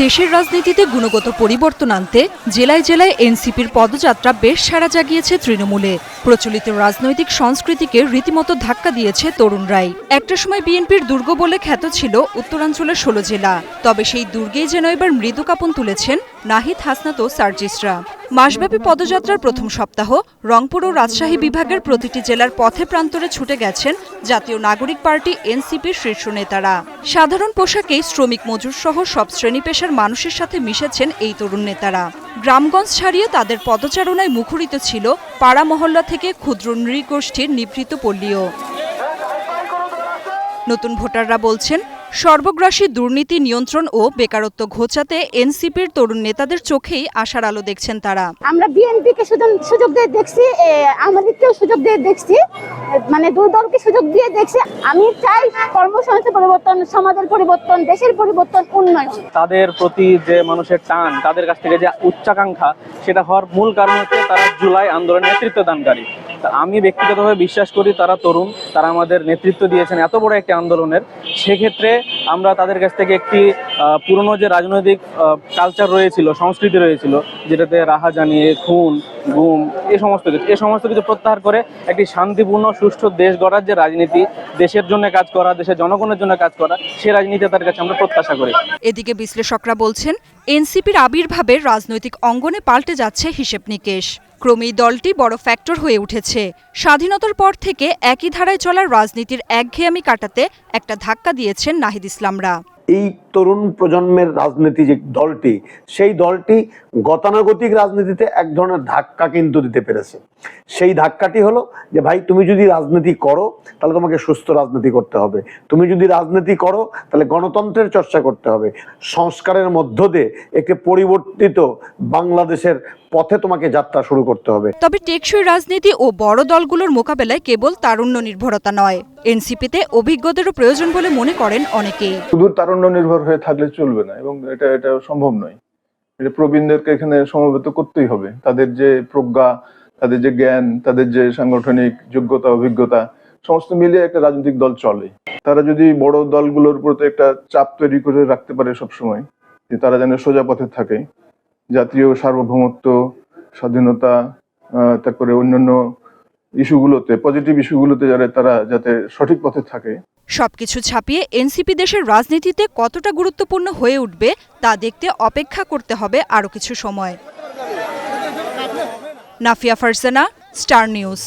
দেশের রাজনীতিতে গুণগত পরিবর্তন আনতে জেলায় জেলায় এনসিপির পদযাত্রা বেশ সাড়া জাগিয়েছে তৃণমূলে। প্রচলিত রাজনৈতিক সংস্কৃতিকে রীতিমতো ধাক্কা দিয়েছে তরুণরাই। একটা সময় বিএনপির দুর্গ বলে খ্যাত ছিল উত্তরাঞ্চলের 16 জেলা, তবে সেই দুর্গেই যেন এবার মৃদু কাঁপন তুলেছেন নাহিদ, হাসনাত ও সার্জিসরা। মাসব্যাপী পদযাত্রার প্রথম সপ্তাহ রংপুর ও রাজশাহী বিভাগের প্রতিটি জেলার পথে প্রান্তরে ছুটে গেছেন জাতীয় নাগরিক পার্টি এনসিপির শীর্ষ নেতারা। সাধারণ পোশাকেই শ্রমিক মজুর সহ সব শ্রেণী পেশার মানুষের সাথে মিশেছেন এই তরুণ নেতারা। গ্রামগঞ্জ ছাড়িয়ে তাদের পদচারণায় মুখরিত ছিল পাড়া মহল্লা থেকে ক্ষুদ্র নৃগোষ্ঠীর নিভৃত পল্লীও। নতুন ভোটাররা বলছেন, সর্বগ্রাসী দুর্নীতি নিয়ন্ত্রণ ও বেকারত্ব ঘোচাতে এনসিপির তরুণ নেতাদের চোখেই আশার আলো দেখছেন তারা। আমরা বিএনপিকে সুযোগ দিয়ে দেখছি, আমাদেরকেও সুযোগ দিয়ে দেখছি, মানে দুই দলকে সুযোগ দিয়ে দেখছি। আমি চাই কর্মসংস্থান পরিবর্তন, সমাজের পরিবর্তন, দেশের পরিবর্তন, উন্নয়ন। তাদের প্রতি যে মানুষের টান, তাদের কাছ থেকে যে উচ্চাকাঙ্ক্ষা, সেটা হওয়ার মূল কারণ হচ্ছে তারা জুলাই আন্দোলনের নেতৃত্ব দানকারী। আমি ব্যক্তিগতভাবে বিশ্বাস করি তারা তরুণ, তারা আমাদের নেতৃত্ব দিয়েছেন এত বড় একটি আন্দোলনের। সেক্ষেত্রে আমরা তাদের কাছ থেকে একটি পুরনো যে রাজনৈতিক কালচার রয়েছিল, সংস্কৃতি রয়েছিল, যেটাতে রাহাজানি, খুন, গুম, এই সমস্ত কিছু প্রত্যাহার করে একটি শান্তিপূর্ণ সুষ্ঠু দেশ গড়ার যে রাজনীতি, দেশের জন্য কাজ করা, দেশের জনগণের জন্য কাজ করা, সেই রাজনীতি তাদের কাছে আমরা প্রত্যাশা করি। এদিকে বিশ্লেষকরা বলছেন, এনসিপির আবির্ভাবে রাজনৈতিক অঙ্গনে পাল্টে যাচ্ছে হিসেব নিকেশ। ক্রমেই দলটি বড় ফ্যাক্টর হয়ে উঠেছে। স্বাধীনতার পর থেকে একই ধারায় চলার রাজনীতির একঘেয়েমি কাটাতে একটা ধাক্কা দিয়েছেন নাহিদ ইসলামরা। এই তরুণ প্রজন্মের রাজনীতি যে দলটি, সেই দলটি গতানুগতিক রাজনীতিতে এক ধরনের ধাক্কা কিন্তু দিতে পেরেছে। সেই ধাক্কাটি হলো যে ভাই, তুমি যদি রাজনীতি করো তাহলে তোমাকে সুস্থ রাজনীতি করতে হবে, তুমি যদি রাজনীতি করো তাহলে গণতন্ত্রের চর্চা করতে হবে, সংস্কারের মধ্য দিয়ে একটি পরিবর্তিত বাংলাদেশের পথে তোমাকে যাত্রা শুরু করতে হবে। তবে টেকসই রাজনীতি ও বড় দলগুলোর মোকাবেলায় কেবল তারুণ্য নির্ভরতা নয়, এনসিপিতে অভিজ্ঞদেরও প্রয়োজন বলে মনে করেন অনেকেই। শুধু তারুণ্য নির্ভর হয়ে থাকলে চলবে না, এবং এটা সম্ভব নয়। এটা প্রবীণদেরকে এখানে সমবেত করতেই হবে। তাদের যে প্রজ্ঞা, তাদের যে জ্ঞান, তাদের যে সাংগঠনিক যোগ্যতা, অভিজ্ঞতা, সমস্ত মিলিয়ে একটা রাজনৈতিক দল চলে। তারা যদি বড় দলগুলোর প্রতি একটা চাপ তৈরি করে রাখতে পারে সবসময়, যে তারা যেন সোজা পথে থাকে, জাতীয় সার্বভৌমত্ব, স্বাধীনতা, তারপরে অন্যান্য ইস্যুগুলোতে, পজিটিভ ইস্যুগুলোতে তারা যাতে সঠিক পথে থাকে। সবকিছু ছাপিয়ে এনসিপি দেশের রাজনীতিতে কতটা গুরুত্বপূর্ণ হয়ে উঠবে তা দেখতে অপেক্ষা করতে হবে আরও কিছু সময়। Nafia Farzana, star news.